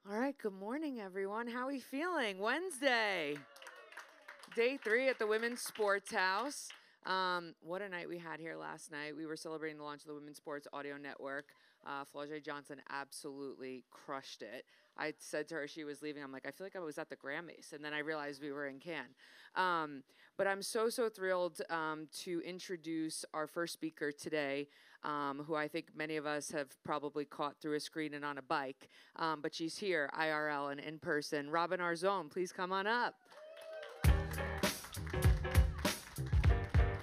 All right, good morning, everyone. How are we feeling? Wednesday, day 3 at the Women's Sports House. What a night we had here last night. We were celebrating the launch of the Women's Sports Audio Network. Flaujae Johnson absolutely crushed it. I said to her, she was leaving, I'm like, I feel like I was at the Grammys, and then I realized we were in Cannes. But I'm so thrilled to introduce our first speaker today, who I think many of us have probably caught through a screen and on a bike, but she's here, IRL and in person. Robin Arzon, please come on up.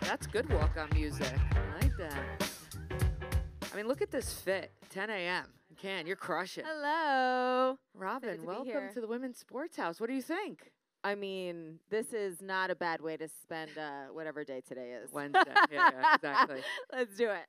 That's good walk-on music. I like that. I mean, look at this fit. 10 a.m. You're crushing. Hello. Robin, welcome to the Women's Sports House. What do you think? I mean, this is not a bad way to spend whatever day today is. Wednesday. Yeah, exactly. Let's do it.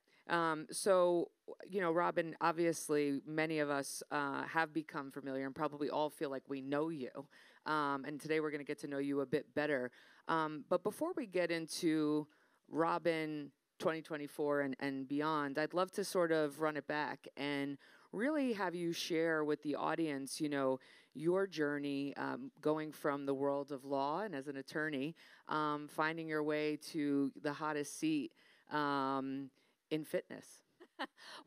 So, you know, Robin, obviously many of us have become familiar and probably all feel like we know you. And today we're going to get to know you a bit better. But before we get into Robin 2024 and beyond, I'd love to sort of run it back and really have you share with the audience, you know, your journey going from the world of law and as an attorney, finding your way to the hottest seat in fitness.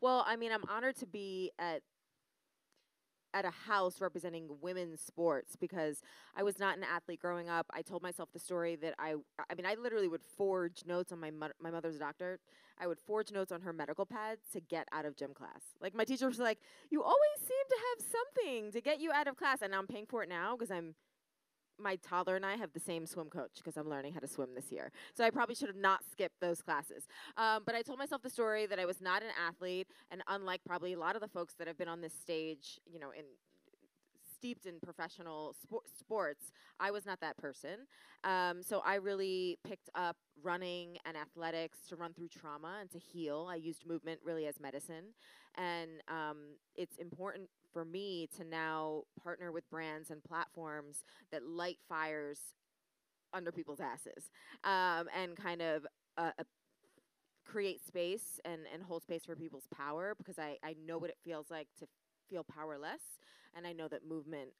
Well, I mean, I'm honored to be at a house representing women's sports because I was not an athlete growing up. I told myself the story that I mean, I literally would forge notes on my mother's doctor. I would forge notes on her medical pad to get out of gym class. Like, my teacher was like, you always seem to have something to get you out of class. And I'm paying for it now because my toddler and I have the same swim coach because I'm learning how to swim this year. So I probably should have not skipped those classes. But I told myself the story that I was not an athlete, and unlike probably a lot of the folks that have been on this stage, you know, steeped in professional sports, I was not that person. So I really picked up running and athletics to run through trauma and to heal. I used movement really as medicine. And it's important for me to now partner with brands and platforms that light fires under people's asses and kind of create space and hold space for people's power, because I know what it feels like to feel powerless. And I know that movement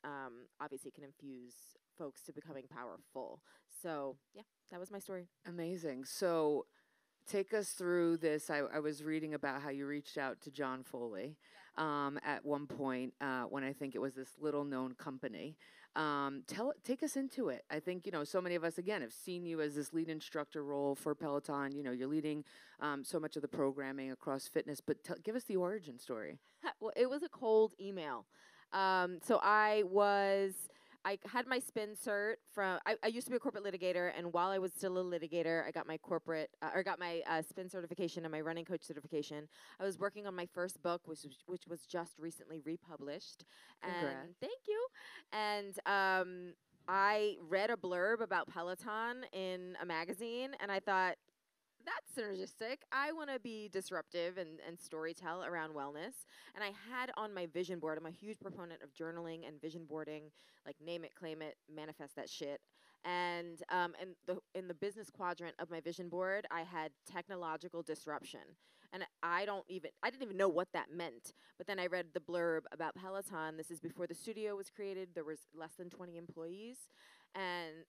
obviously can infuse folks to becoming powerful. So, yeah, that was my story. Amazing. So take us through this. I was reading about how you reached out to John Foley at one point when I think it was this little-known company. Take us into it. I think, you know, so many of us, again, have seen you as this lead instructor role for Peloton. You know, you're leading so much of the programming across fitness. But give us the origin story. Well, it was a cold email. So I had my spin cert from, I used to be a corporate litigator, and while I was still a litigator, I got my spin certification and my running coach certification. I was working on my first book, which was just recently republished. Congrats. And thank you. And I read a blurb about Peloton in a magazine, and I thought, that's synergistic. I want to be disruptive and storytell around wellness. And I had on my vision board, I'm a huge proponent of journaling and vision boarding, like name it, claim it, manifest that shit. And in the business quadrant of my vision board, I had technological disruption. And I didn't even know what that meant. But then I read the blurb about Peloton. This is before the studio was created. There was less than 20 employees. And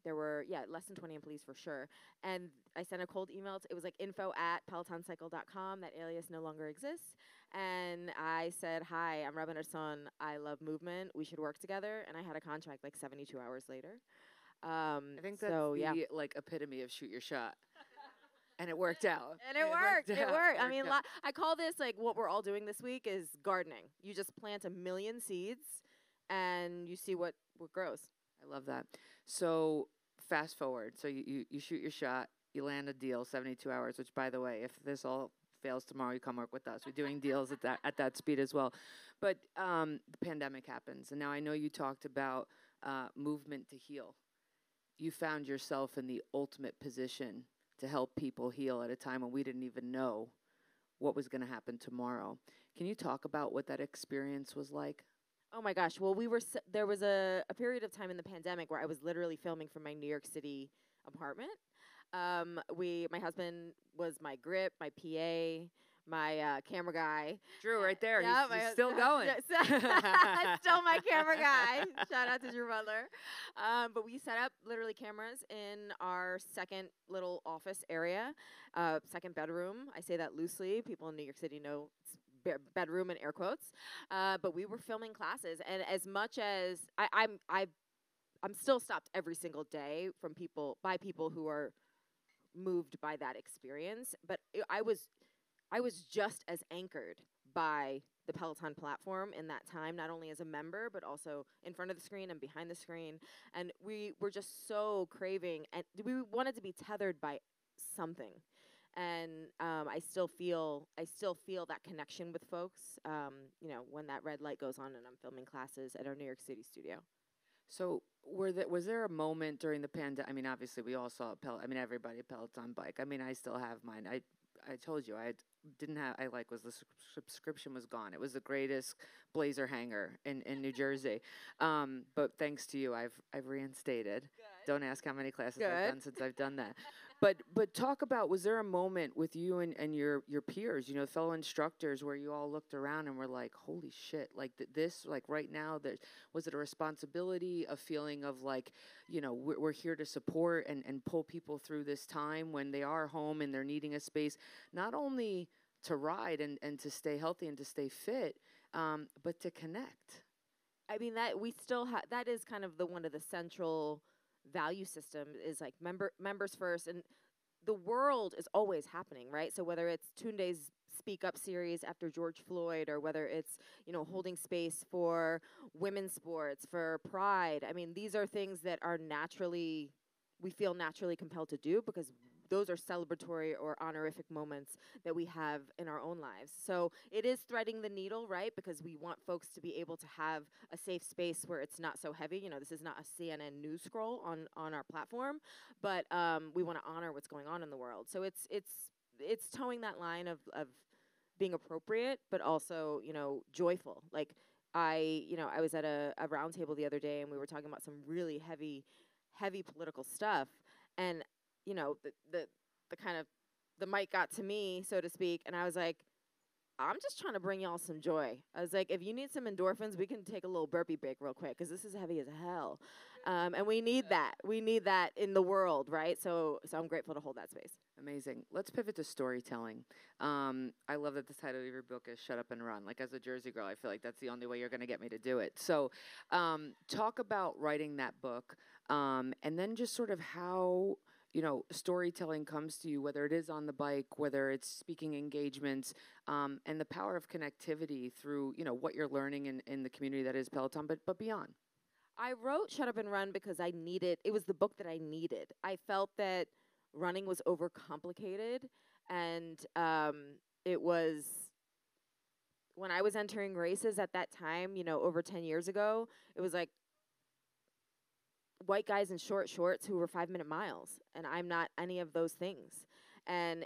there were, less than 20 employees for sure. And I sent a cold email. It was like info@pelotoncycle.com. That alias no longer exists. And I said, hi, I'm Robin Arzon. I love movement. We should work together. And I had a contract like 72 hours later. I think that's the like epitome of shoot your shot. And it worked out. And it worked. I mean, I call this, like, what we're all doing this week is gardening. You just plant 1 million seeds and you see what grows. I love that. So fast forward. So you shoot your shot. You land a deal, 72 hours, which, by the way, if this all fails tomorrow, you come work with us. We're doing deals at that speed as well. But the pandemic happens. And now I know you talked about movement to heal. You found yourself in the ultimate position to help people heal at a time when we didn't even know what was going to happen tomorrow. Can you talk about what that experience was like? Oh my gosh. Well, there was a period of time in the pandemic where I was literally filming from my New York City apartment. My husband was my grip, my PA, my camera guy. Drew, right there. Yeah, He's still going. Still my camera guy. Shout out to Drew Butler. But we set up literally cameras in our second little office area, second bedroom. I say that loosely. People in New York City know it's bedroom in air quotes. But we were filming classes, and as much as I'm still stopped every single day from by people who are moved by that experience. But I was just as anchored by the Peloton platform in that time, not only as a member, but also in front of the screen and behind the screen. And we were just so craving, and we wanted to be tethered by something. And I still feel that connection with folks, when that red light goes on and I'm filming classes at our New York City studio. So was there a moment during the pandemic? I mean, obviously we all saw everybody a Peloton bike. I mean, I still have mine. I told you the subscription was gone. It was the greatest blazer hanger in New Jersey. But thanks to you, I've reinstated. Good. Don't ask how many classes I've done since I've done that. But talk about, was there a moment with you and your peers, fellow instructors, where you all looked around and were like, holy shit, like this, like right now, was it a responsibility, a feeling of like, we're here to support and pull people through this time when they are home and they're needing a space, not only to ride and to stay healthy and to stay fit, but to connect? I mean, that we still have, that is kind of one of the central value system is like members first, and the world is always happening, right? So whether it's Tunde's Speak Up series after George Floyd, or whether it's holding space for women's sports, for Pride, I mean, these are things that are we feel naturally compelled to do because those are celebratory or honorific moments that we have in our own lives. So it is threading the needle, right? Because we want folks to be able to have a safe space where it's not so heavy. This is not a CNN news scroll on our platform, but we want to honor what's going on in the world. So it's towing that line of being appropriate, but also, joyful. Like I was at a round table the other day and we were talking about some really heavy political stuff, and the kind of the mic got to me, so to speak, and I was like, I'm just trying to bring y'all some joy. I was like, if you need some endorphins, we can take a little burpee break real quick because this is heavy as hell, and we need that. We need that in the world, right? So I'm grateful to hold that space. Amazing. Let's pivot to storytelling. I love that the title of your book is Shut Up and Run. Like, as a Jersey girl, I feel like that's the only way you're going to get me to do it. So talk about writing that book, and then just sort of how storytelling comes to you, whether it is on the bike, whether it's speaking engagements, and the power of connectivity through, what you're learning in the community that is Peloton, but beyond. I wrote Shut Up and Run because it was the book that I needed. I felt that running was overcomplicated, and it was, when I was entering races at that time, over 10 years ago, it was like white guys in short shorts who were 5-minute miles, and I'm not any of those things. And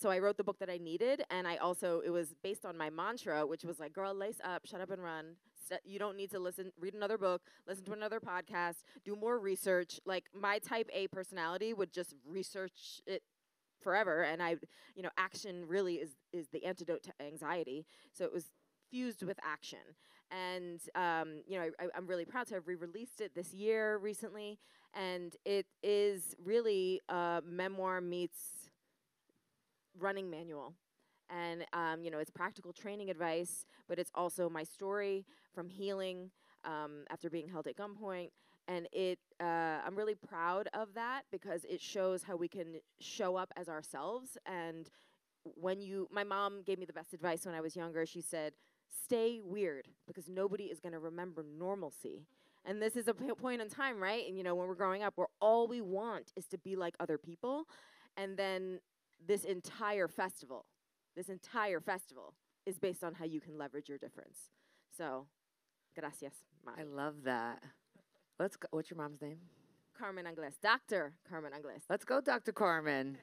so I wrote the book that I needed, and it was based on my mantra, which was like, girl, lace up, shut up and run. You don't need to read another book, listen to another podcast, do more research. Like, my type A personality would just research it forever, and action really is the antidote to anxiety. So it was fused with action. And, I'm really proud to have re-released it this year recently. And it is really a memoir meets running manual. And, it's practical training advice, but it's also my story from healing after being held at gunpoint. And I'm really proud of that because it shows how we can show up as ourselves. And my mom gave me the best advice when I was younger. She said, stay weird because nobody is going to remember normalcy. And this is a point in time, right? And, when we're growing up, where all we want is to be like other people. And then this entire festival is based on how you can leverage your difference. So, gracias, Mom. I love that. Let's go. What's your mom's name? Carmen Angles. Dr. Carmen Angles. Let's go, Dr. Carmen.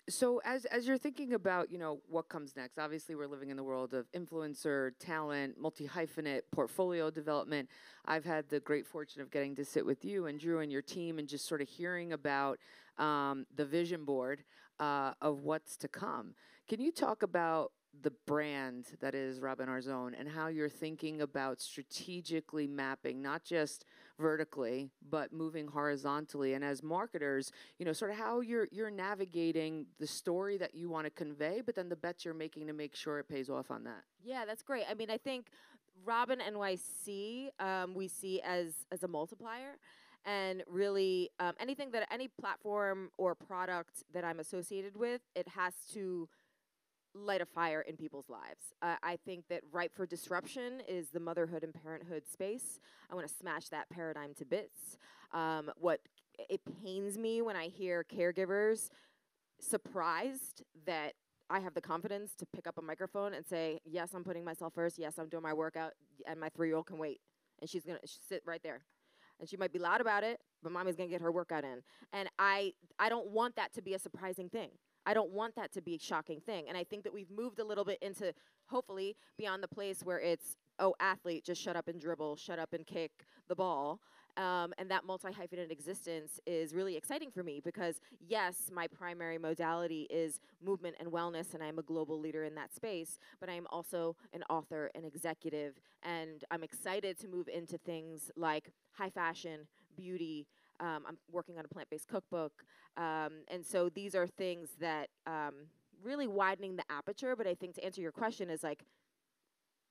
So as you're thinking about, what comes next, obviously we're living in the world of influencer, talent, multi-hyphenate, portfolio development. I've had the great fortune of getting to sit with you and Drew and your team and just sort of hearing about the vision board of what's to come. Can you talk about the brand that is Robin Arzon and how you're thinking about strategically mapping, not just vertically, but moving horizontally? And as marketers, sort of how you're navigating the story that you want to convey, but then the bets you're making to make sure it pays off on that. Yeah, that's great. I mean, I think Robin NYC we see as a multiplier. And really, any platform or product that I'm associated with, it has to light a fire in people's lives. I think that ripe for disruption is the motherhood and parenthood space. I want to smash that paradigm to bits. It pains me when I hear caregivers surprised that I have the confidence to pick up a microphone and say, yes, I'm putting myself first. Yes, I'm doing my workout, and my 3-year-old can wait. And she's going to sit right there. And she might be loud about it, but mommy's going to get her workout in. And I don't want that to be a surprising thing. I don't want that to be a shocking thing. And I think that we've moved a little bit into, hopefully, beyond the place where it's, oh, athlete, just shut up and dribble, shut up and kick the ball. And that multi-hyphenate existence is really exciting for me because, yes, my primary modality is movement and wellness, and I'm a global leader in that space, but I am also an author, an executive, and I'm excited to move into things like high fashion, beauty. I'm working on a plant-based cookbook. And so these are things that really widening the aperture, but I think to answer your question is like,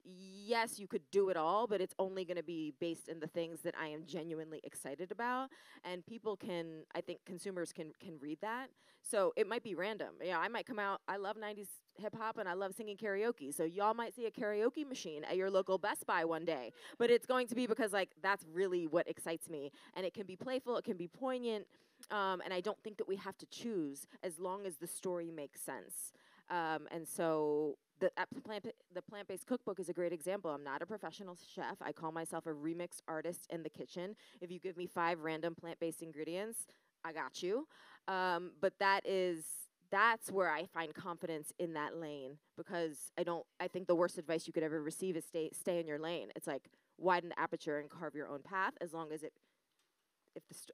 yes, you could do it all, but it's only going to be based in the things that I am genuinely excited about. And people can, I think consumers can read that. So it might be random. Yeah, I might come out, I love 90s hip hop and I love singing karaoke. So y'all might see a karaoke machine at your local Best Buy one day. But it's going to be because like that's really what excites me. And it can be playful, it can be poignant. And I don't think that we have to choose as long as the story makes sense. And so the plant-based cookbook is a great example. I'm not a professional chef. I call myself a remix artist in the kitchen. If you give me 5 random plant-based ingredients, I got you. But that's where I find confidence in that lane because I think the worst advice you could ever receive is stay in your lane. It's like widen the aperture and carve your own path as long as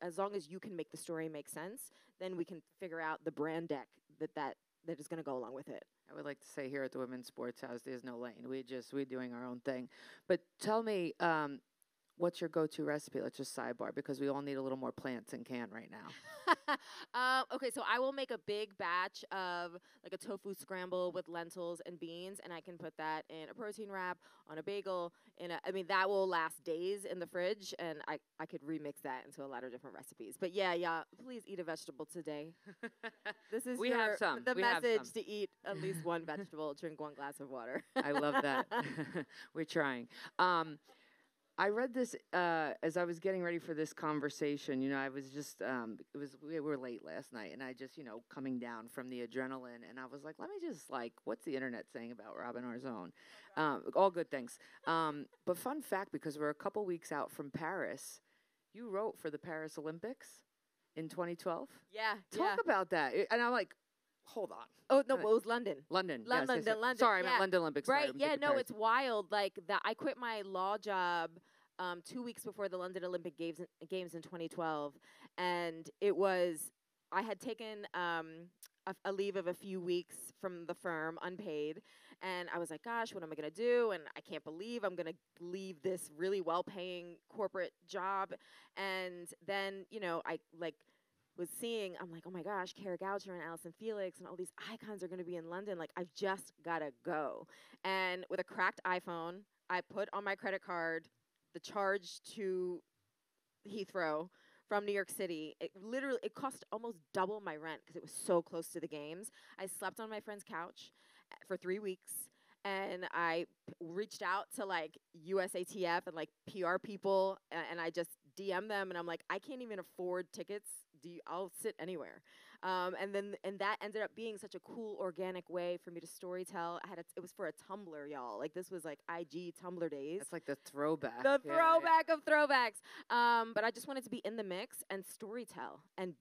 as long as you can make the story make sense, then we can figure out the brand deck that is going to go along with it. I would like to say here at the Women's Sports House, there's no lane. We're doing our own thing. But tell me, what's your go-to recipe? Let's just sidebar because we all need a little more plants in can right now. Okay, so I will make a big batch of like a tofu scramble with lentils and beans, and I can put that in a protein wrap, on a bagel. That will last days in the fridge, and I could remix that into a lot of different recipes. But yeah, please eat a vegetable today. This is the message to eat at least one vegetable, drink 1 glass of water. I love that. We're trying. I read this as I was getting ready for this conversation. I was just, we were late last night, and I just, coming down from the adrenaline, and I was like, let me just, what's the internet saying about Robin Arzon? All good things. But fun fact, because we're a couple weeks out from Paris, you wrote for the Paris Olympics in 2012? Yeah. Talk about that. And I'm like, hold on. Oh, no, it was London. London. London. Sorry, I meant London Olympics. Right, sorry, no, it's wild. I quit my law job 2 weeks before the London Olympic Games in 2012. And I had taken a leave of a few weeks from the firm, unpaid. And I was like, gosh, what am I going to do? And I can't believe I'm going to leave this really well-paying corporate job. And then, I was seeing, I'm like, oh my gosh, Kara Goucher and Alison Felix and all these icons are going to be in London. Like, I've just got to go. And with a cracked iPhone, I put on my credit card the charge to Heathrow from New York City. It cost almost double my rent because it was so close to the games. I slept on my friend's couch for 3 weeks. And I reached out to USATF and PR people, and I just DM them, and I'm like, I can't even afford tickets. I'll sit anywhere. And that ended up being such a cool, organic way for me to storytell. It was for a Tumblr, y'all. This was IG Tumblr days. It's like the throwback. The throwback of throwbacks. But I just wanted to be in the mix and storytell and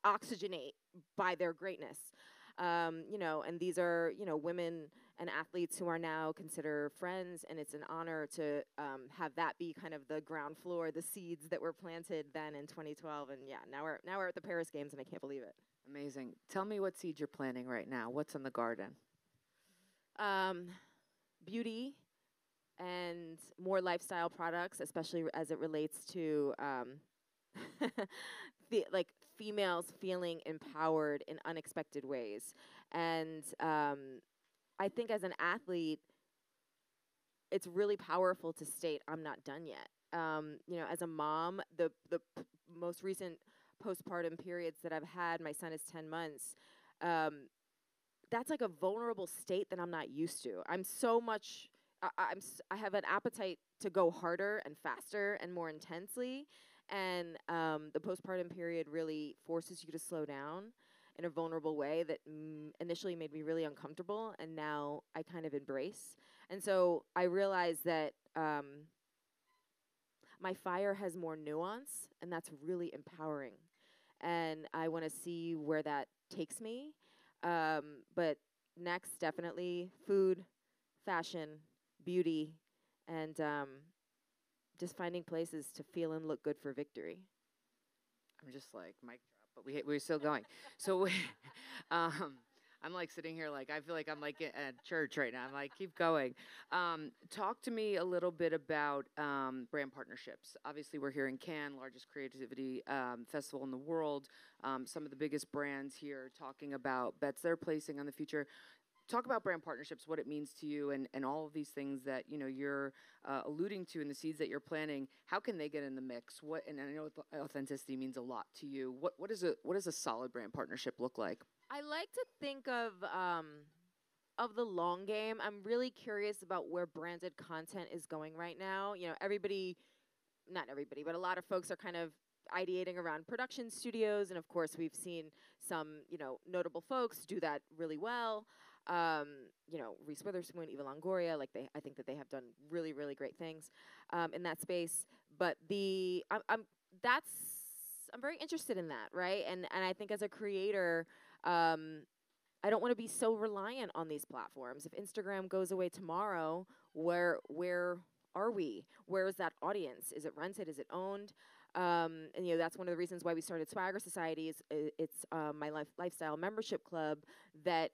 oxygenate by their greatness. And these are, women and athletes who are now considered friends, and it's an honor to have that be kind of the ground floor, the seeds that were planted then in 2012. And yeah, now we're at the Paris Games, and I can't believe it. Amazing. Tell me what seeds you're planting right now. What's in the garden? Um, Beauty and more lifestyle products, especially as it relates to like females feeling empowered in unexpected ways. And I think as an athlete, it's really powerful to state I'm not done yet. As a mom, most recent postpartum periods that I've had, my son is 10 months. That's like a vulnerable state that I'm not used to. I'm so much. I have an appetite to go harder and faster and more intensely, and the postpartum period really forces you to slow down in a vulnerable way that initially made me really uncomfortable, and now I kind of embrace. And so I realized that my fire has more nuance, and that's really empowering. And I want to see where that takes me. But next, definitely food, fashion, beauty, and just finding places to feel and look good for victory. I'm just like mic drop, but we're still going. So I'm like sitting here like I feel like I'm like at church right now. I'm like keep going. Talk to me a little bit about brand partnerships. Obviously, we're here in Cannes, largest creativity festival in the world. Some of the biggest brands here talking about bets they're placing on the future. Talk about brand partnerships, what it means to you, and all of these things that you're alluding to, and the seeds that you're planting. How can they get in the mix? What, and I know authenticity means a lot to you. What does a solid brand partnership look like? I like to think of the long game. I'm really curious about where branded content is going right now. Everybody, not everybody, but a lot of folks are kind of ideating around production studios, and of course, we've seen some notable folks do that really well. Reese Witherspoon, Eva Longoria, I think that they have done really, really great things in that space. But I'm very interested in that, right? And I think as a creator, I don't want to be so reliant on these platforms. If Instagram goes away tomorrow, where are we? Where is that audience? Is it rented? Is it owned? And that's one of the reasons why we started Swagger Society. It's my lifestyle membership club that.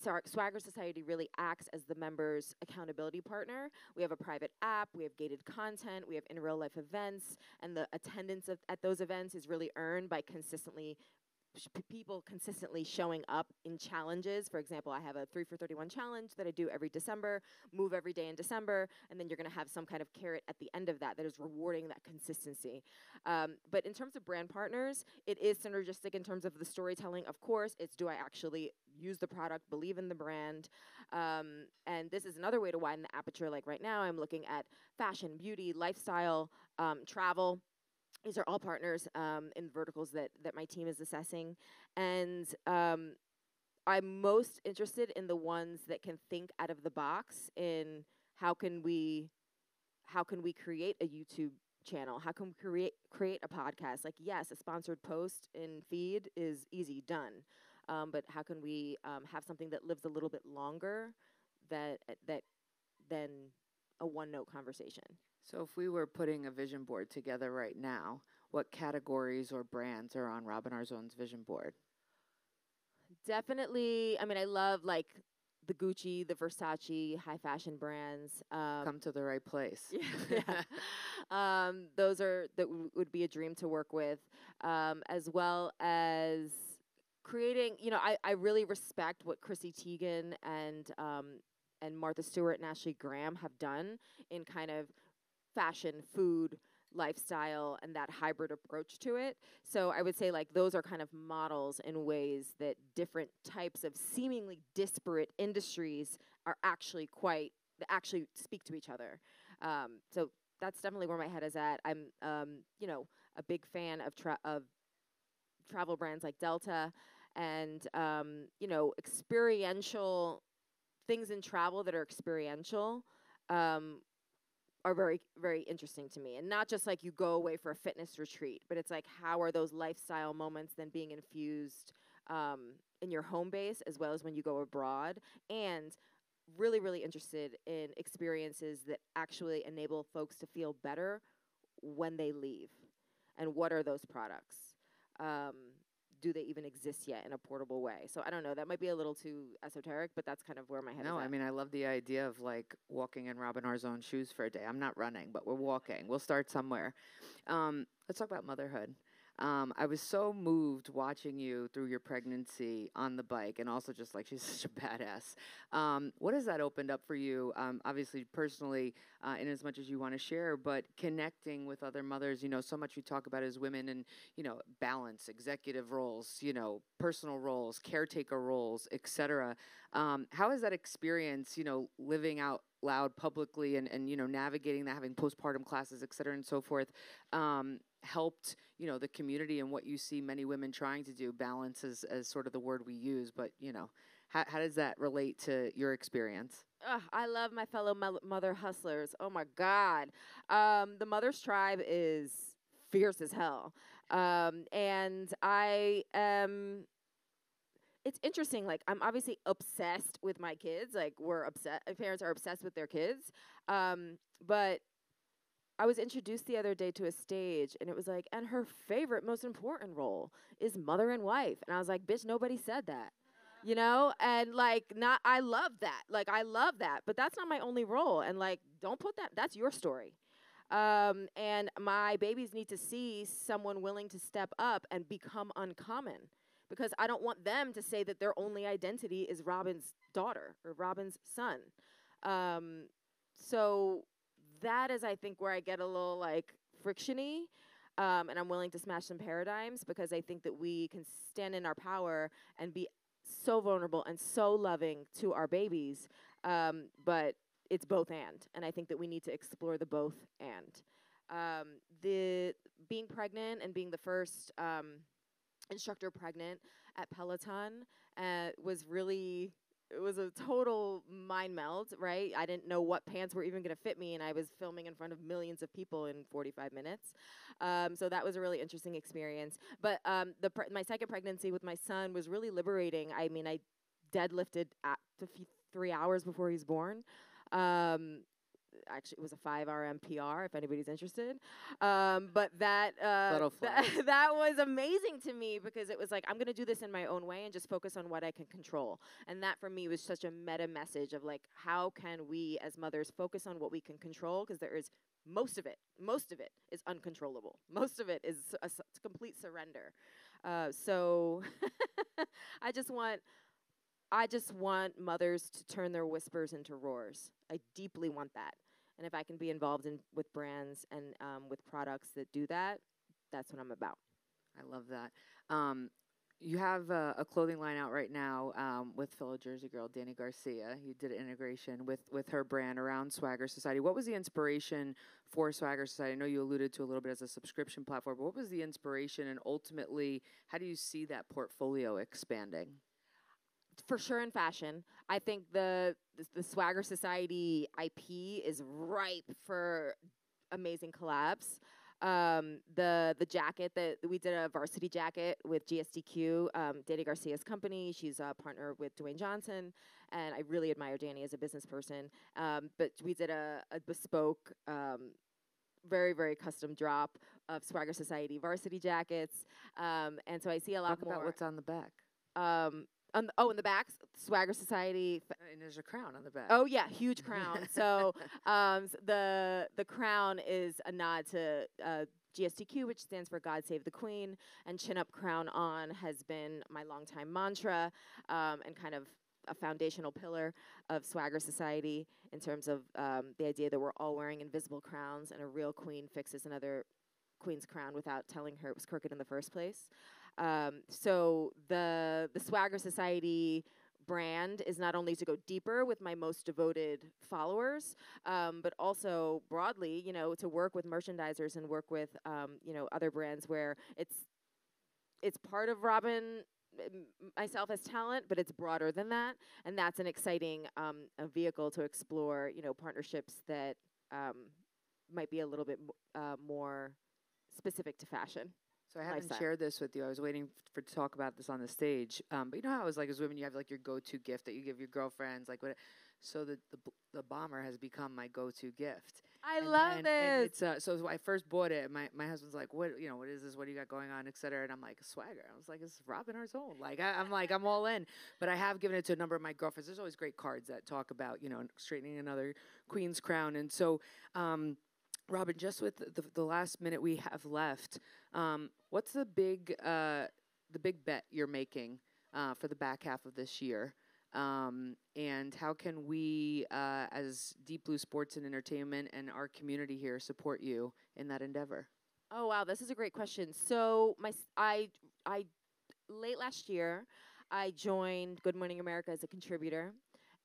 So our Swagger Society really acts as the members' accountability partner. We have a private app, we have gated content, we have in real life events, and the attendance at those events is really earned by people consistently showing up in challenges. For example, I have a 3 for 31 challenge that I do every December, move every day in December, and then you're going to have some kind of carrot at the end of that is rewarding that consistency. But in terms of brand partners, it is synergistic in terms of the storytelling. Of course, it's do I actually use the product, believe in the brand. And this is another way to widen the aperture. Like right now, I'm looking at fashion, beauty, lifestyle, travel. These are all partners in verticals that my team is assessing. And I'm most interested in the ones that can think out of the box in how can we create a YouTube channel? How can we create a podcast? Like, yes, a sponsored post in feed is easy, done. But how can we have something that lives a little bit longer than a one-note conversation? So if we were putting a vision board together right now, what categories or brands are on Robin Arzon's vision board? Definitely. I mean, I love like the Gucci, the Versace, high fashion brands. Come to the right place. Yeah. Those would be a dream to work with, as well as creating. I really respect what Chrissy Teigen and Martha Stewart and Ashley Graham have done in kind of fashion, food, lifestyle, and that hybrid approach to it. So I would say like those are kind of models in ways that different types of seemingly disparate industries are actually actually speak to each other. So that's definitely where my head is at. I'm a big fan of travel brands like Delta and experiential things in travel that are experiential. Are very, very interesting to me. And not just like you go away for a fitness retreat, but it's like how are those lifestyle moments then being infused in your home base as well as when you go abroad. And really, really interested in experiences that actually enable folks to feel better when they leave. And what are those products? do they even exist yet in a portable way? So I don't know. That might be a little too esoteric, but that's kind of where my head is No, at. I mean, I love the idea of like walking in Robin Arzon shoes for a day. I'm not running, but we're walking. We'll start somewhere. Let's talk about motherhood. I was so moved watching you through your pregnancy on the bike, and also just like she's such a badass. What has that opened up for you? Obviously, personally, in as much as you want to share, but connecting with other mothers. You know, so much we talk about as women, and balance, executive roles, personal roles, caretaker roles, etc. How has that experience, living out loud publicly and navigating that, having postpartum classes, et cetera, and so forth, helped, the community and what you see many women trying to do? Balance as sort of the word we use, but, how does that relate to your experience? I love my fellow mother hustlers. Oh my God. The Mother's Tribe is fierce as hell. And I am. It's interesting. Like, I'm obviously obsessed with my kids. Like, we're obsessed. Parents are obsessed with their kids. But I was introduced the other day to a stage, and it was like, and her favorite, most important role is mother and wife. And I was like, bitch, nobody said that. And like, I love that. Like, I love that. But that's not my only role. And like, don't put that, that's your story. And my babies need to see someone willing to step up and become uncommon, because I don't want them to say that their only identity is Robin's daughter or Robin's son. So that is, I think, where I get a little like frictiony, and I'm willing to smash some paradigms, because I think that we can stand in our power and be so vulnerable and so loving to our babies, but it's both and I think that we need to explore the both and. The being pregnant and being the first instructor pregnant at Peloton was really, it was a total mind meld, right? I didn't know what pants were even going to fit me, and I was filming in front of millions of people in 45 minutes. So that was a really interesting experience. But my second pregnancy with my son was really liberating. I mean, I deadlifted at 3 hours before he was born. Actually, it was a 5 RM PR, if anybody's interested. But that that was amazing to me, because it was like, I'm going to do this in my own way and just focus on what I can control. And that for me was such a meta message of like, how can we as mothers focus on what we can control? Because there is most of it is uncontrollable. Most of it is a complete surrender. So I just want mothers to turn their whispers into roars. I deeply want that. And if I can be involved with brands and with products that do that, that's what I'm about. I love that. You have a clothing line out right now with fellow Jersey girl Danny Garcia. You did an integration with her brand around Swagger Society. What was the inspiration for Swagger Society? I know you alluded to a little bit as a subscription platform, but what was the inspiration, and ultimately, how do you see that portfolio expanding? For sure in fashion. I think the Swagger Society IP is ripe for amazing collabs. The jacket that we did, a varsity jacket with GSDQ, Danny Garcia's company. She's a partner with Dwayne Johnson, and I really admire Danny as a business person. But we did a bespoke, very, very custom drop of Swagger Society varsity jackets. And so I see a lot more. Talk about what's on the back. In the back, Swagger Society. And there's a crown on the back. Oh yeah, huge crown. So the crown is a nod to GSTQ, which stands for God Save the Queen, and Chin Up Crown On has been my longtime mantra, and kind of a foundational pillar of Swagger Society, in terms of the idea that we're all wearing invisible crowns, and a real queen fixes another queen's crown without telling her it was crooked in the first place. So the Swagger Society brand is not only to go deeper with my most devoted followers, but also broadly, to work with merchandisers and work with, other brands where it's part of Robin, myself as talent, but it's broader than that. And that's an exciting a vehicle to explore, partnerships that might be a little bit more specific to fashion. So I haven't shared this with you. I was waiting to talk about this on the stage. But you know how it was like as women, you have like your go-to gift that you give your girlfriends, like what. So the bomber has become my go-to gift. I love this. And it's so when I first bought it, my husband's like, what is this? What do you got going on, et cetera? And I'm like, swagger. I was like, it's Robin Arzon. Like I'm all in. But I have given it to a number of my girlfriends. There's always great cards that talk about straightening another queen's crown. And so, Robin, just with the last minute we have left, what's the big bet you're making for the back half of this year? And how can we, as Deep Blue Sports and Entertainment and our community here, support you in that endeavor? Oh wow, this is a great question. So I late last year, I joined Good Morning America as a contributor,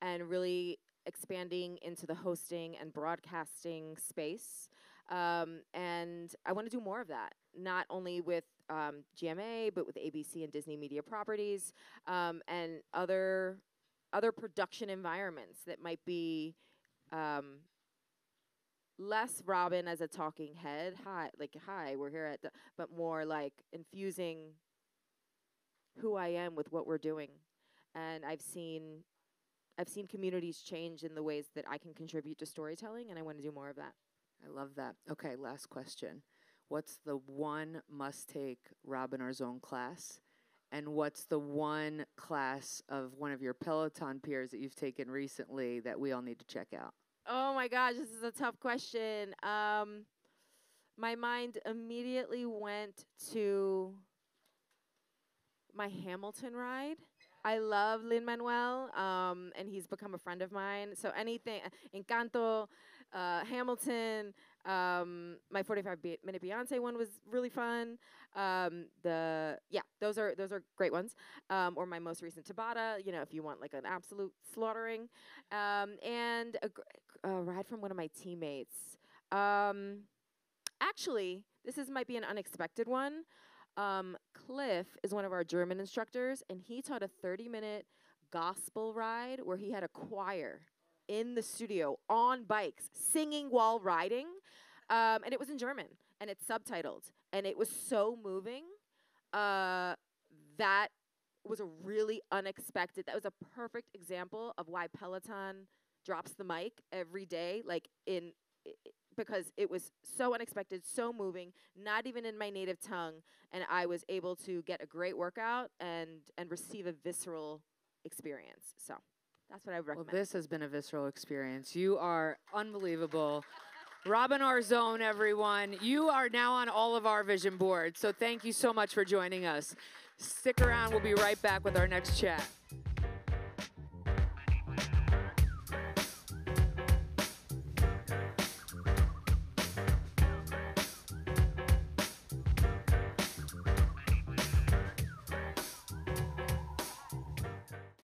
and really expanding into the hosting and broadcasting space. And I want to do more of that, not only with GMA, but with ABC and Disney Media Properties, and other production environments that might be less Robin as a talking head. Hi, we're here but more like infusing who I am with what we're doing. And I've seen communities change in the ways that I can contribute to storytelling, and I want to do more of that. I love that. Okay, last question. What's the one must-take Robin Arzon class? And what's the one class of one of your Peloton peers that you've taken recently that we all need to check out? Oh my gosh, this is a tough question. My mind immediately went to my Hamilton ride. I love Lin-Manuel, and he's become a friend of mine. So anything, Encanto, Hamilton, my 45-minute Beyonce one was really fun. Those are great ones. Or my most recent Tabata, if you want like an absolute slaughtering, and a ride from one of my teammates. Actually, might be an unexpected one. Cliff is one of our German instructors, and he taught a 30-minute gospel ride where he had a choir in the studio on bikes singing while riding, and it was in German, and it's subtitled, and it was so moving. That was a really unexpected. That was a perfect example of why Peloton drops the mic every day, because it was so unexpected, so moving, not even in my native tongue, and I was able to get a great workout and receive a visceral experience. So that's what I would recommend. Well, this has been a visceral experience. You are unbelievable. Robin Arzon, everyone. You are now on all of our vision boards, so thank you so much for joining us. Stick around. We'll be right back with our next chat.